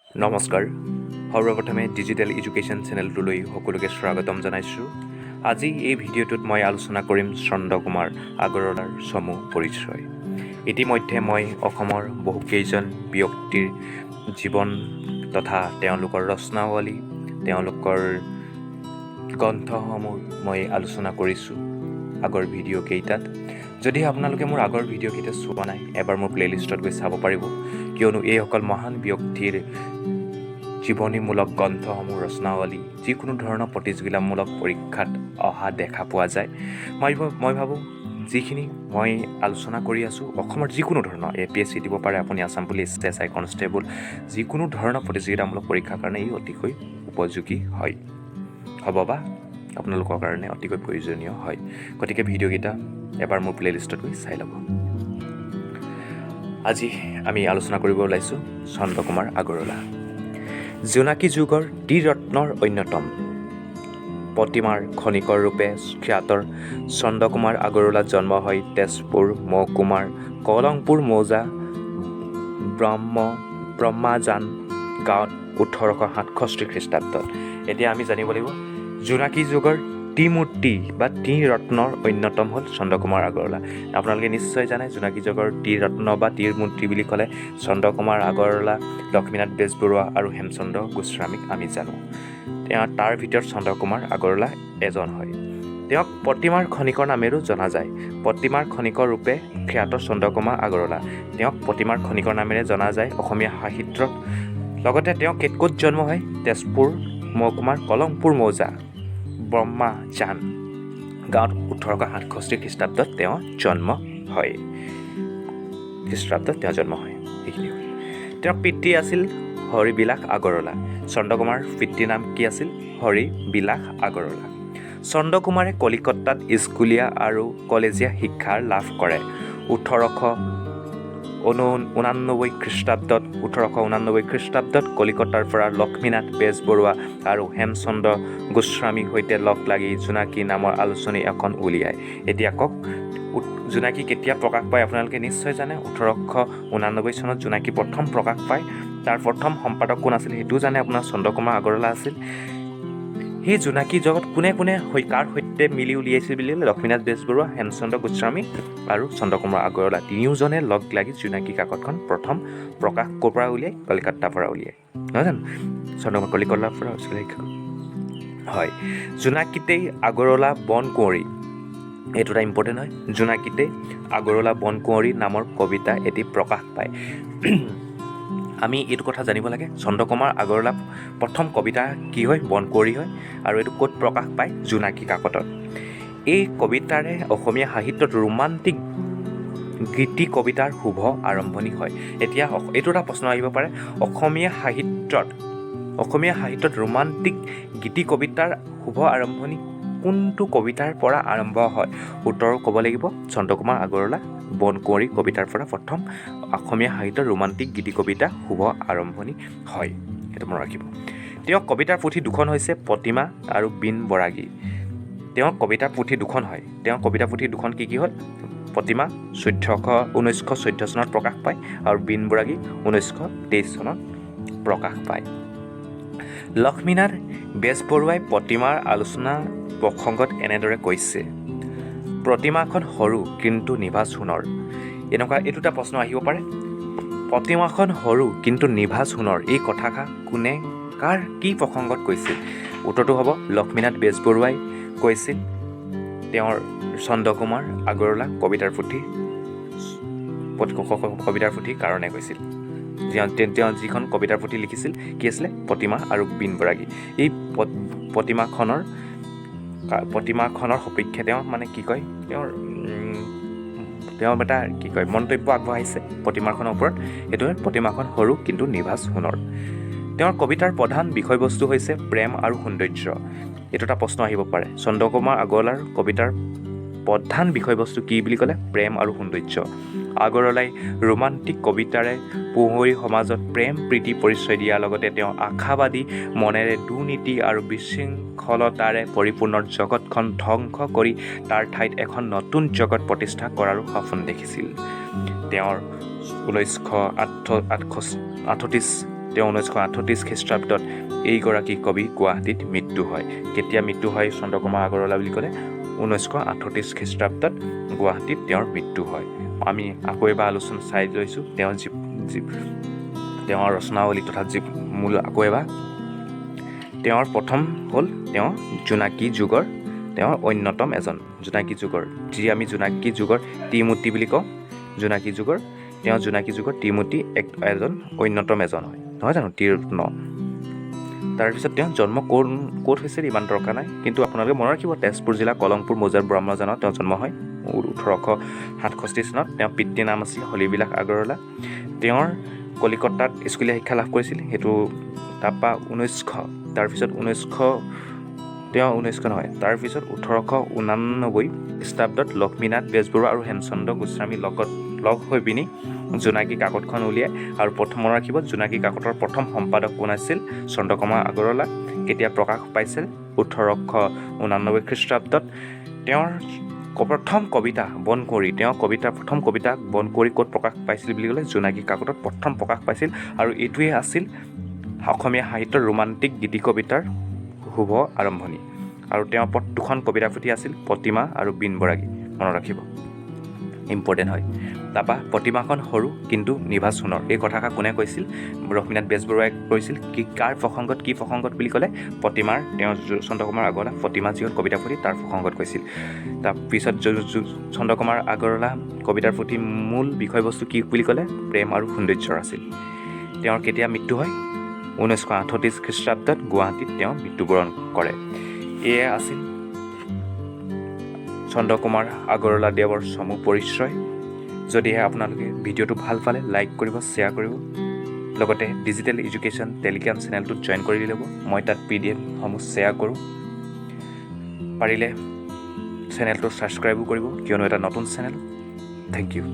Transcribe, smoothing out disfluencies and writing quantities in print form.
নমস্কাৰ। সৰ্বপ্ৰথমে digital education চেনেলটোলৈ সকলোকে স্বাগতম জনাইছোঁ। আজি এই ভিডিঅ'টোত মই আলোচনা কৰিম চন্দ্ৰকুমাৰ আগৰৱালাৰ চমু পৰিচয়। ইতিমধ্যে মই অসমৰ বহুকেইজন ব্যক্তিৰ জীৱন তথা তেওঁলোকৰ ৰচনাৱলী, তেওঁলোকৰ গ্ৰন্থসমূহ মই আলোচনা কৰিছোঁ আগৰ ভিডিঅ'কেইটাত। যদি আপোনালোকে মোৰ আগৰ ভিডিঅ'কেইটা চোৱা নাই, এবাৰ মোৰ প্লে'লিষ্টত গৈ চাব পাৰিব, কিয়নো এইসকল মহান ব্যক্তিৰ জীৱনীমূলক গ্ৰন্থসমূহ, ৰচনাৱলী যিকোনো ধৰণৰ প্ৰতিযোগিতামূলক পৰীক্ষাত অহা দেখা পোৱা যায়। মই ভাবোঁ যিখিনি মই আলোচনা কৰি আছোঁ, অসমৰ যিকোনো ধৰণৰ APSC দিব পাৰে, আপুনি আছাম পুলিচ, SI কনষ্টেবল, যিকোনো ধৰণৰ প্ৰতিযোগিতামূলক পৰীক্ষাৰ কাৰণে ই অতিকৈ উপযোগী হ'ব বা আপোনালোকৰ কাৰণে অতিকৈ প্ৰয়োজনীয় হয়। গতিকে ভিডিঅ'কেইটা এবাৰ মোৰ প্লে'লিষ্টত গৈ চাই ল'ব। আজি আমি আলোচনা কৰিব ওলাইছোঁ চন্দ্ৰকুমাৰ আগৰৱালা। জোনাকী যুগৰ ত্ৰিৰত্নৰ অন্যতম প্ৰতিমাৰ খনিকৰ ৰূপে খ্যাত চন্দ্ৰকুমাৰ আগৰৱালাৰ জন্ম হয় তেজপুৰ মহকুমাৰ কলংপুৰ মৌজা ব্ৰহ্মাজান গাঁৱত 1867 খ্ৰীষ্টাব্দত। এতিয়া আমি জানিব লাগিব জোনাকী যুগৰ ত্ৰিমূৰ্তি বা ত্ৰিৰত্নৰ অন্যতম হ'ল চন্দ্ৰকুমাৰ আগৰৱালা। আপোনালোকে নিশ্চয় জানে জোনাকী যুগৰ ত্ৰিৰত্ন বা ত্ৰিমূৰ্তি বুলি ক'লে চন্দ্ৰকুমাৰ আগৰৱালা, লক্ষ্মীনাথ বেজবৰুৱা আৰু হেমচন্দ্ৰ গোস্বামীক আমি জানো। তাৰ ভিতৰত চন্দ্ৰকুমাৰ আগৰৱালা এজন হয়। তেওঁক প্ৰতিমাৰ খনিকৰ নামেৰেও জনা যায়। প্ৰতিমাৰ খনিকৰ ৰূপে খ্যাত চন্দ্ৰকুমাৰ আগৰৱালা। তেওঁক প্ৰতিমাৰ খনিকৰ নামেৰে জনা যায় অসমীয়া সাহিত্যত। লগতে তেওঁ ক'ত জন্ম হয়? তেজপুৰ মহকুমাৰ কলংপুৰ মৌজা ব্ৰহ্মাজান গাঁৱত 1867 খ্ৰীষ্টাব্দত তেওঁ জন্ম হয়। সেইখিনি হ'ল। তেওঁৰ পিতৃ আছিল হৰিবিলাস আগৰৱালা। চন্দ্ৰকুমাৰ পিতৃৰ নাম কি আছিল? হৰিবিলাস আগৰৱালা। চন্দ্ৰকুমাৰে কলিকতাত স্কুলীয়া আৰু কলেজীয়া শিক্ষা লাভ কৰে। 1889 খ্ৰীষ্টাব্দত কলিকতাৰ পৰা লক্ষ্মীনাথ বেজবৰুৱা আৰু হেমচন্দ্ৰ গোস্বামীৰ সৈতে লগ লাগি জোনাকী নামৰ আলোচনী এখন উলিয়ায়। এতিয়া কওক, জোনাকী কেতিয়া প্ৰকাশ পায়? আপোনালোকে নিশ্চয় জানে 1889 চনত জোনাকী প্ৰথম প্ৰকাশ পায়। তাৰ প্ৰথম সম্পাদক কোন আছিল সেইটোও জানে, আপোনাৰ চন্দ্ৰকুমাৰ আগৰৱালা আছিল। সেই জোনাকী জগত কোনে কাৰ সৈতে মিলি উলিয়াইছিল বুলি ক'লে লক্ষ্মীনাথ বেজবৰুৱা, হেমচন্দ্ৰ গোস্বামী আৰু চন্দ্ৰকুমাৰ আগৰৱালা তিনিওজনে লগ লাগি জোনাকী কাকতখন প্ৰথম প্ৰকাশ ক'ৰ পৰা উলিয়াই? কলিকতাৰ পৰা উলিয়াই, নহয় জানো? চন্দ্ৰকুমাৰ কলিকতাৰ পৰা হয়। জোনাকীতেই আগৰৱালা বন কুঁৱৰী, এইটো এটা ইম্পৰ্টেণ্ট হয়। জোনাকীতেই আগৰৱালা বন কুঁৱৰী নামৰ কবিতা এটি প্ৰকাশ পায়। আমি এইটো কথা জানিব লাগে, চন্দ্ৰকুমাৰ আগৰৱালা প্ৰথম কবিতা কি হয়? বন কুঁৱৰী হয়। আৰু এইটো ক'ত প্ৰকাশ পায়? জোনাকী কাকতত। এই কবিতাৰে অসমীয়া সাহিত্যত ৰোমান্টিক গীতি কবিতাৰ শুভ আৰম্ভণি হয়। এতিয়া এইটো এটা প্ৰশ্ন আহিব পাৰে, অসমীয়া সাহিত্যত ৰোমান্টিক গীতি কবিতাৰ শুভ আৰম্ভণি কোনটো কবিতাৰ পৰা আৰম্ভ হয়? উত্তৰ ক'ব লাগিব চন্দ্ৰকুমাৰ আগৰৱালা বন কুঁৱৰী কবিতাৰ পৰা প্ৰথম অসমীয়া সাহিত্যৰ ৰোমান্টিক গীতি কবিতা শুভ আৰম্ভণি হয়। সেইটো মনত ৰাখিব। তেওঁৰ কবিতাৰ পুথি দুখন হৈছে প্ৰতিমা আৰু বিন বৰাগী। তেওঁৰ কবিতাৰ পুথি দুখন হয়। তেওঁৰ কবিতা পুথি দুখন কি হ'ল? প্ৰতিমা 1914 চনত প্ৰকাশ পায় আৰু বিন বৰাগী 1923 চনত প্ৰকাশ পায়। লক্ষ্মীনাথ বেজবৰুৱাই প্ৰতিমাৰ আলোচনা প্ৰসংগত এনেদৰে কৈছে, প্ৰতিমাখন সৰু কিন্তু নিভাঁজ সোণৰ। এইটো এটা প্ৰশ্ন আহিব পাৰে, প্ৰতিমাখন সৰু কিন্তু নিভাঁজ সোণৰ এই কথাষাৰ কোনে কি প্ৰসংগত কৈছিল? উত্তৰটো হ'ব লক্ষ্মীনাথ বেজবৰুৱাই কৈছিল তেওঁৰ চন্দ্ৰকুমাৰ আগৰৱালা কবিতাৰ পুথিৰ কাৰণে কৈছিল। তেওঁ যিখন কবিতাৰ পুথি লিখিছিল কি আছিলে? প্ৰতিমা আৰু বিন বৰাগী। এই প্ৰতিমাখনৰ সপক্ষে তেওঁ মানে কি কয়, তেওঁ এটা কি কয় মন্তব্য আগবঢ়াইছে প্ৰতিমাখনৰ ওপৰত। এইটো প্ৰতিমাখন সৰু কিন্তু নিভাঁজ সোণৰ। তেওঁৰ কবিতাৰ প্ৰধান বিষয়বস্তু হৈছে প্ৰেম আৰু সৌন্দৰ্য। এইটো এটা প্ৰশ্ন আহিব পাৰে, চন্দ্ৰকুমাৰ আগৰৱালাৰ কবিতাৰ প্ৰধান বিষয়বস্তু কি বুলি ক'লে? প্ৰেম আৰু সৌন্দৰ্য। আগৰৱালাই ৰোমান্টিক কবিতাৰে পোহৰী সমাজত প্ৰেম প্ৰীতি পৰিচয় দিয়াৰ লগতে তেওঁ আশাবাদী মনেৰে দুৰ্নীতি আৰু বিশৃংখলতাৰে পৰিপূৰ্ণ জগতখন ধ্বংস কৰি তাৰ ঠাইত এখন নতুন জগত প্ৰতিষ্ঠা কৰাৰো সপোন দেখিছিল। তেওঁৰ 1938 তেওঁ 1938 খ্ৰীষ্টাব্দত এইগৰাকী কবি গুৱাহাটীত মৃত্যু হয়। কেতিয়া মৃত্যু হয় চন্দ্ৰকুমাৰ আগৰৱালা বুলি ক'লে 1938 খ্ৰীষ্টাব্দত গুৱাহাটীত তেওঁৰ মৃত্যু হয়। আমি আকৌ এবাৰ আলোচনা চাই লৈছোঁ তেওঁৰ ৰচনাৱলী তথা মূল আকৌ এবাৰ। তেওঁৰ প্ৰথম হ'ল তেওঁ জোনাকী যুগৰ তেওঁৰ অন্যতম এজন জোনাকী যুগৰ যি আমি জোনাকী যুগৰ ত্ৰিমূৰ্তি বুলি কওঁ। জোনাকী যুগৰ ত্ৰিমূৰ্তি এজন অন্যতম এজন হয়, নহয় জানো, ত্ৰিৰত্ন। তাৰপিছত তেওঁৰ জন্ম ক'ত হৈছিল ইমান দৰকাৰ নাই, কিন্তু আপোনালোকে মনত ৰাখিব তেজপুৰ জিলা কলংপুৰ মৌজাত ব্ৰহ্মজানত তেওঁ জন্ম হয় 1867 চনত। তেওঁৰ পিতৃৰ নাম আছিল হলিবিলাস আগৰৱালা। তেওঁৰ কলিকতাত স্কুলীয়া শিক্ষা লাভ কৰিছিল, সেইটো তাৰপৰা 1889 খ্ৰীষ্টাব্দত লক্ষ্মীনাথ বেজবৰুৱা আৰু হেমচন্দ্ৰ গোস্বামীৰ লগত লগ হৈ পিনি জোনাকী কাকতখন উলিয়ায়। আৰু প্ৰথম মনত ৰাখিব জোনাকী কাকতৰ প্ৰথম সম্পাদক কোন আছিল? চন্দ্ৰকুমাৰ আগৰৱালা। কেতিয়া প্ৰকাশ পাইছিল? 1889 খ্ৰীষ্টাব্দত। তেওঁৰ প্ৰথম কবিতা বনকুঁৱৰী ক'ত প্ৰকাশ পাইছিল বুলি ক'লে জোনাকী কাকতত প্ৰথম প্ৰকাশ পাইছিল। আৰু এইটোৱে আছিল অসমীয়া সাহিত্যৰ ৰোমান্টিক গীতি কবিতাৰ শুভ আৰম্ভণি। আৰু তেওঁৰ দুখন কবিতা পুথি আছিল প্ৰতিমা আৰু বিন বৰাগী, মনত ৰাখিব, ইম্পৰ্টেণ্ট হয়। তাৰপৰা প্ৰতিমাখন সৰু কিন্তু নিভাজ সোণৰ, এই কথাষাৰ কোনে কৈছিল? লক্ষ্মীনাথ বেজবৰুৱাই কৈছিল। কাৰ প্ৰসংগত বুলি ক'লে প্ৰতিমাৰ, তেওঁ চন্দ্ৰকুমাৰ আগৰৱালা প্ৰতিমা যিখন কবিতা পুথি তাৰ প্ৰসংগত কৈছিল। তাৰপিছত চন্দ্ৰকুমাৰ আগৰৱালা কবিতাৰ পুথি মূল বিষয়বস্তু কি বুলি ক'লে প্ৰেম আৰু সৌন্দৰ্যৰ আছিল। তেওঁৰ কেতিয়া মৃত্যু হয়? 1938 খ্ৰীষ্টাব্দত গুৱাহাটীত তেওঁ মৃত্যুবৰণ কৰে। এয়া আছিল চন্দ্ৰকুমাৰ আগৰৱালা দেৱৰ চমু পৰিচয়। যদিহে আপোনালোকে ভিডিঅ'টো ভাল পালে লাইক কৰিব, শ্বেয়াৰ কৰিব, লগতে ডিজিটেল এডুকেশ্যন টেলিগ্ৰাম চেনেলটোত জইন কৰি ল'ব। মই তাত PDF-সমূহ শ্বেয়াৰ কৰোঁ। পাৰিলে চেনেলটো ছাবস্ক্ৰাইবো কৰিব, কিয়নো এটা নতুন চেনেল। Thank U.